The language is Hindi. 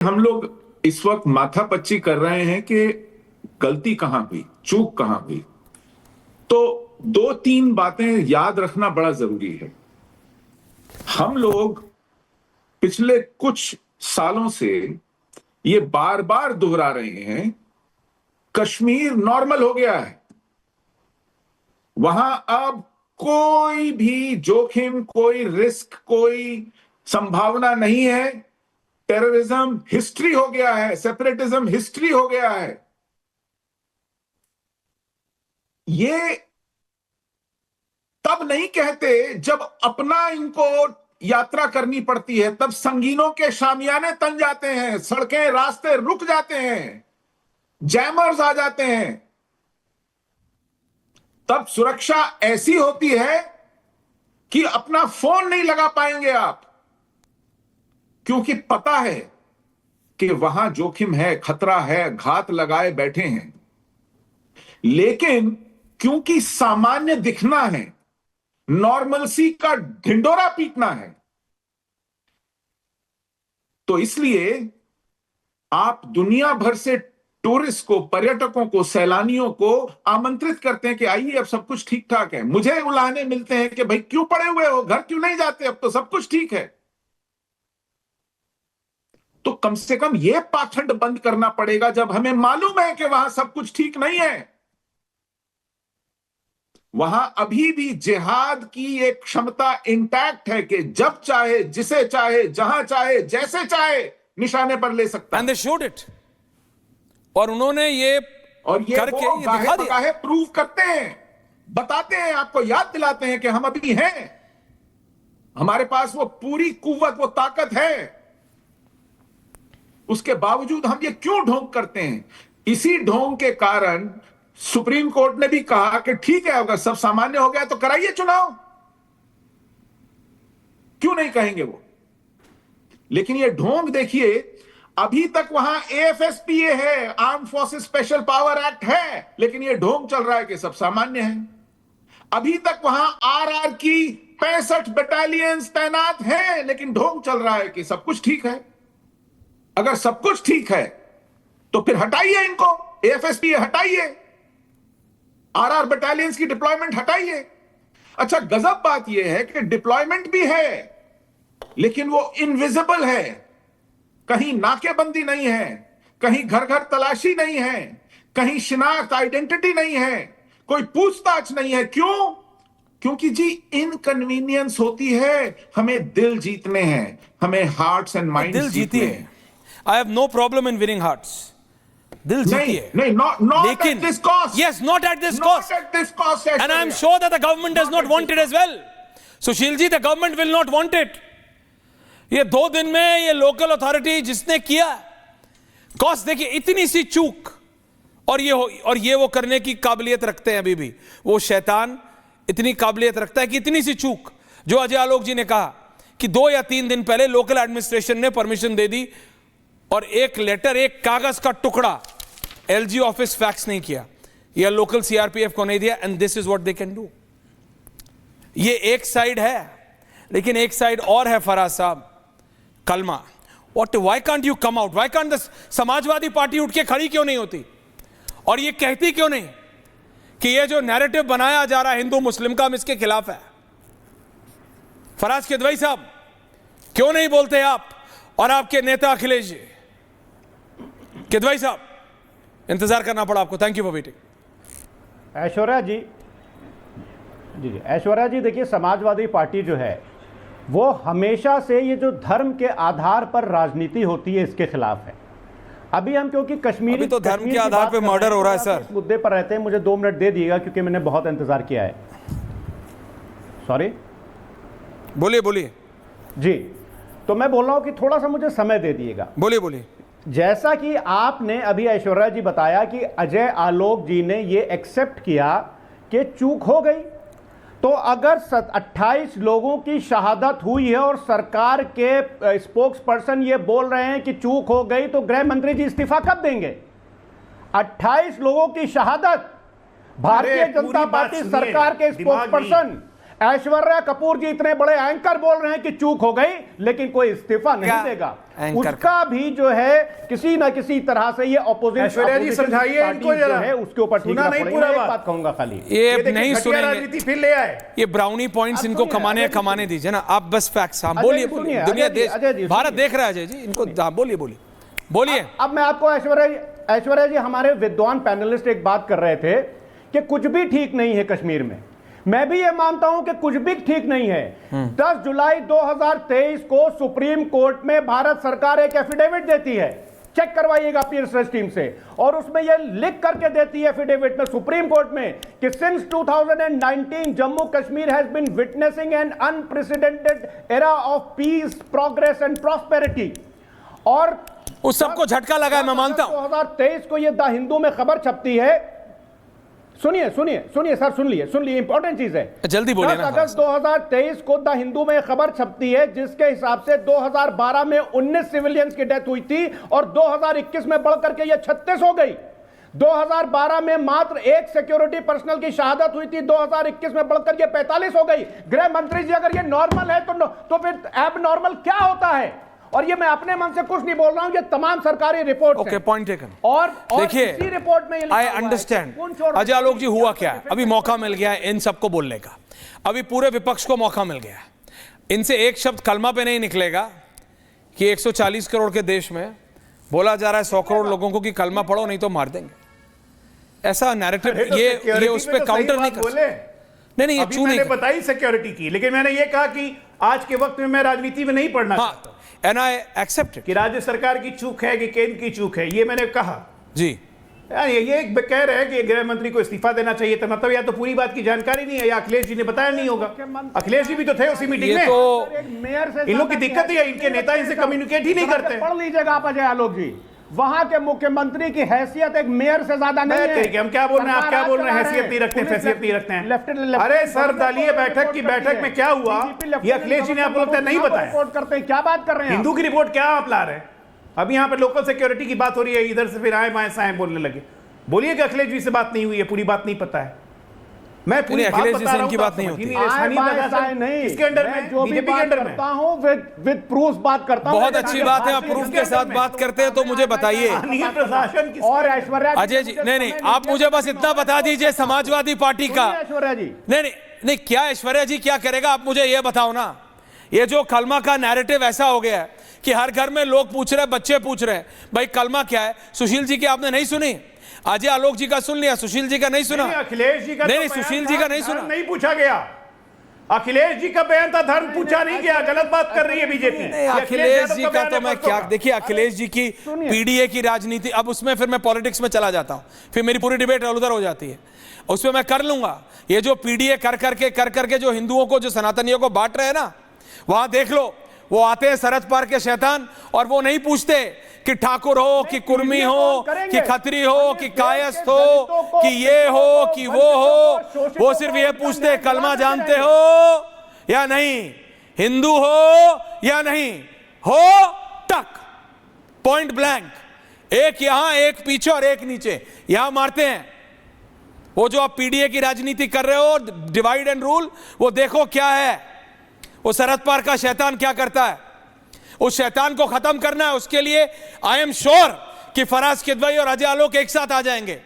हम लोग इस वक्त माथापच्ची कर रहे हैं कि गलती कहां हुई, चूक कहां हुई। तो दो तीन बातें याद रखना बड़ा जरूरी है। हम लोग पिछले कुछ सालों से ये बार बार दोहरा रहे हैं, कश्मीर नॉर्मल हो गया है, वहां अब कोई भी जोखिम, कोई रिस्क, कोई संभावना नहीं है। टेररिज्म हिस्ट्री हो गया है, सेपरेटिज्म हिस्ट्री हो गया है। ये तब नहीं कहते जब अपना इनको यात्रा करनी पड़ती है, तब संगीनों के शामियाने तन जाते हैं, सड़कें रास्ते रुक जाते हैं, जैमर्स आ जाते हैं। तब सुरक्षा ऐसी होती है कि अपना फोन नहीं लगा पाएंगे आप, क्योंकि पता है कि वहां जोखिम है, खतरा है, घात लगाए बैठे हैं। लेकिन क्योंकि सामान्य दिखना है, नॉर्मलसी का ढिंडोरा पीटना है, तो इसलिए आप दुनिया भर से टूरिस्ट को, पर्यटकों को, सैलानियों को आमंत्रित करते हैं कि आइए, अब सब कुछ ठीक ठाक है। मुझे उलाहने मिलते हैं कि भाई क्यों पड़े हुए हो, घर क्यों नहीं जाते, अब तो सब कुछ ठीक है। तो कम से कम यह पाखंड बंद करना पड़ेगा जब हमें मालूम है कि वहां सब कुछ ठीक नहीं है। वहां अभी भी जिहाद की एक क्षमता इंटैक्ट है कि जब चाहे, जिसे चाहे, जहां चाहे, जैसे चाहे निशाने पर ले सकता है। And they showed it. और उन्होंने ये करके ये दिखा दिया, प्रूव करते हैं, बताते हैं, आपको याद दिलाते हैं कि हम अभी हैं, हमारे पास वो पूरी कुव्वत, वो ताकत है। उसके बावजूद हम ये क्यों ढोंग करते हैं? इसी ढोंग के कारण सुप्रीम कोर्ट ने भी कहा कि ठीक है, अगर सब सामान्य हो गया तो कराइए चुनाव, क्यों नहीं कहेंगे वो। लेकिन ये ढोंग देखिए, अभी तक वहां एएफएसपीए है, arm forces special power act है, लेकिन ये ढोंग चल रहा है कि सब सामान्य है। अभी तक वहां आरआर की 65 बटालियंस तैनात हैं, लेकिन ढोंग चल रहा है कि सब कुछ ठीक है। अगर सब कुछ ठीक है तो फिर हटाइए इनको, एएफएसपीए हटाइए, आरआर बटालियंस की डिप्लॉयमेंट हटाइए। अच्छा, गजब बात यह है कि डिप्लॉयमेंट भी है, लेकिन वो इनविजिबल है। कहीं नाकेबंदी नहीं है, कहीं घर घर तलाशी नहीं है, कहीं शिनाख्त, आइडेंटिटी नहीं है, कोई पूछताछ नहीं है। क्यों? क्योंकि जी इनकन्वीनियंस होती है। हमें दिल जीतने हैं, हमें हार्ट्स एंड माइंड्स जीतने हैं। I have no problem in winning hearts. दिल जीतिए, नहीं, not at this cost. Yes, not at this cost. Not at this cost. And I am sure that the government does not want it as well. Sushil ji, the government will not want it. ये 2 दिन में ये लोकल अथॉरिटी जिसने किया, कॉस्ट देखिए, इतनी सी चूक, और ये वो करने की काबिलियत रखते हैं। अभी भी वो शैतान इतनी काबिलियत रखता है कि इतनी सी चूक, जो अजय आलोक जी ने कहा कि 2 या 3 दिन पहले लोकल एडमिनिस्ट्रेशन ने परमिशन दे दी और एक लेटर, एक कागज का टुकड़ा एलजी ऑफिस फैक्स नहीं किया या लोकल सीआरपीएफ को नहीं दिया, and this is what they can do. ये एक साइड है, लेकिन एक साइड और है फराज साहब, कलमा। Why can't you come out? Why can't the Samajwadi party उठ के खड़ी क्यों नहीं होती और ये कहती क्यों नहीं कि ये जो नैरेटिव बनाया जा रहा है हिंदू मुस्लिम का, हम इसके खिलाफ है? फराज किदवई साहब, क्यों नहीं बोलते आप और आपके नेता अखिलेश जी? किदवई साहब, इंतजार करना पड़ा आपको। Thank you for waiting. Aishwarya ji, ji Aishwarya ji, देखिए, समाजवादी पार्टी जो है वो हमेशा से ये जो धर्म के आधार पर राजनीति होती है, इसके खिलाफ है। अभी हम क्योंकि कश्मीरी तो धर्म के आधार पे मर्डर हो रहा है सर, इस मुद्दे पर रहते हैं। मुझे 2 मिनट दे दिएगा क्योंकि मैंने बहुत इंतजार किया है। सॉरी, बोलिए बोलिए जी। तो मैं बोल रहा हूं कि थोड़ा सा मुझे समय दे दिएगा। बोलिए बोलिए। जैसा कि आपने अभी ऐश्वर्या जी बताया कि अजय आलोक जी ने ये एक्सेप्ट किया कि चूक हो गई, तो अगर 28 लोगों की शहादत हुई है और सरकार के स्पोक्स पर्सन ये बोल रहे हैं कि चूक हो गई, तो गृह मंत्री जी इस्तीफा कब देंगे? 28 लोगों की शहादत, भारतीय जनता पार्टी सरकार के स्पोक्स पर्सन, ऐश्वर्या कपूर जी इतने बड़े एंकर बोल रहे हैं कि चूक हो गई, लेकिन कोई इस्तीफा नहीं देगा। उसका भी जो है किसी ना किसी तरह से ये ऑपोजिशन, ऐश्वर्या जी समझाइए इनको जरा, है उसके ऊपर सुना नहीं पूरा बात कहूंगा खाली, ये नहीं सुनेंगे, राजनीति फिर ले आए, ये ब्राउनी पॉइंट्स इनको कमाने दीजिए ना आप, बस फैक्ट्स। हाँ बोलिए, दुनिया देश भारत देख रहा है अजय जी, इनको बोलिए। अब मैं आपको ऐश्वर्या जी, हमारे विद्वान पैनलिस्ट एक बात कर रहे थे कि कुछ भी ठीक नहीं है कश्मीर में। मैं भी ये मानता हूं कि कुछ भी ठीक नहीं है। 10 जुलाई 2023 को सुप्रीम कोर्ट में भारत सरकार एक एफिडेविट देती है, चेक करवाइएगा पीयर सर्च टीम से, और उसमें यह लिख करके देती है एफिडेविट में सुप्रीम कोर्ट में कि since 2019 Jammu Kashmir has been witnessing an unprecedented era of peace, progress and prosperity. और उस सबको झटका लगा है, मैं मानता हूं। 2023 को यह द हिंदू में खबर छपती है, सुनिए सर, सुन लिए, इंपॉर्टेंट चीज है, जल्दी बोलिए ना। अगस्त 2023 को द हिंदू में खबर छपती है जिसके हिसाब से 2012 में 19 सिविलियंस की डेथ हुई थी और 2021 में बढ़कर के ये 36 हो गई। 2012 में मात्र एक सिक्योरिटी पर्सनल की शहादत हुई थी, 2021 में बढ़कर ये 45 हो गई। गृह मंत्री जी, अगर ये नॉर्मल है तो फिर एब नॉर्मल क्या होता है? और ये मैं अपने मन से कुछ नहीं बोल रहा हूं, ये तमाम सरकारी रिपोर्ट ओके, पॉइंट टेकन। और देखिए, इसी रिपोर्ट में आई अंडरस्टैंड अजय आलोक जी, हुआ क्या है, अभी मौका मिल गया है इन सबको बोलने का, अभी पूरे विपक्ष को मौका मिल गया है। इनसे एक शब्द कलमा पे नहीं निकलेगा कि 140 करोड़ के देश में बोला जा रहा है 100 करोड़ लोगों को कि कलमा पढ़ो नहीं तो मार देंगे। ऐसा नैरेटिव ये उस पर काउंटर नहीं कर सकते। नहीं, ये चू नहीं बताई सिक्योरिटी की, लेकिन मैंने ये कहा कि आज के वक्त में मैं राजनीति में नहीं पढ़ना चाहता। And I accept it. कि राज्य सरकार की चूक है कि केंद्र की चूक है, ये मैंने कहा जी। ये कह रहे हैं कि गृह मंत्री को इस्तीफा देना चाहिए था, मतलब या तो पूरी बात की जानकारी नहीं है या अखिलेश जी ने बताया नहीं होगा। अखिलेश जी भी तो थे उसी मीटिंग में। तो इन लोग की दिक्कत है, इनके नेता इनसे कम्युनिकेट ही नहीं करते। पढ़ लीजिएगा आप अजय आलोक जी, वहां के मुख्यमंत्री की हैसियत एक मेयर से ज्यादा नहीं है। हम क्या बोल रहे हैं, आप क्या बोल रहे हैं? हैसियत नहीं रखते, हैसियत नहीं रखते हैं। अरे सर, दलीय बैठक की बैठक में क्या हुआ, ये अखिलेश जी ने आपको लगता है नहीं बताया। रिपोर्ट करते हैं, क्या बात कर रहे हैं? हिंदू की रिपोर्ट क्या आप ला रहे हैं? अभी यहाँ पे लोकल सिक्योरिटी की बात हो रही है, इधर से फिर आए बाएं साएं बोलने लगे। बोलिए कि अखिलेश जी से बात नहीं हुई है, पूरी बात नहीं पता है। मैं पूरी अखिलेश बात जी बता से रहा इनकी हूं, बात नहीं होती। नहीं, किसके अंडर में? जो भी बीजेपी के अंडर में करता हूं विद प्रूफ बात करता हूं। बहुत अच्छी बात है, आप प्रूफ के साथ बात करते हैं तो मुझे बताइए। प्रशासन और ऐश्वर्या अजय जी, नहीं, आप मुझे बस इतना बता दीजिए, समाजवादी पार्टी का ऐश्वर्या जी, नहीं, क्या ऐश्वर्या जी क्या करेगा, आप मुझे ये बताओ ना। ये जो कलमा का नैरेटिव ऐसा हो गया है कि हर घर में लोग पूछ रहे हैं, बच्चे पूछ रहे हैं भाई कलमा क्या है। सुशील जी की आपने नहीं सुनी, अजय आलोक जी का सुन लिया, सुशील जी का नहीं सुना। अखिलेश जी का नहीं, सुशील जी का नहीं सुना, नहीं पूछा गया। अखिलेश जी का बयान था, धर्म पूछा नहीं गया। गलत बात कर रही है बीजेपी। अखिलेश जी का तो मैं क्या, देखिए अखिलेश जी की पीडीए की राजनीति, अब उसमें फिर मैं पॉलिटिक्स में चला जाता हूं, फिर मेरी पूरी डिबेट उधर हो जाती है, उसमें मैं कर लूंगा। ये जो पीडीए कर करके जो हिंदुओं को, जो सनातनियों को बांट रहे हैं ना, वहां देख लो, वो आते हैं सरहद पार के शैतान और वो नहीं पूछते कि ठाकुर हो कि कुर्मी हो कि खत्री हो कि कायस्थ हो कि ये हो कि वो हो, वो सिर्फ ये पूछते कलमा जानते हो या नहीं, हिंदू हो या नहीं हो, टक, पॉइंट ब्लैंक, एक यहां एक पीछे और एक नीचे, यहां मारते हैं। वो जो आप पीडीए की राजनीति कर रहे हो, डिवाइड एंड रूल, वो देखो क्या है, वो सरहद पार का शैतान क्या करता है। उस शैतान को खत्म करना है, उसके लिए आई एम श्योर कि फराज किदवई और अजय आलोक एक साथ आ जाएंगे।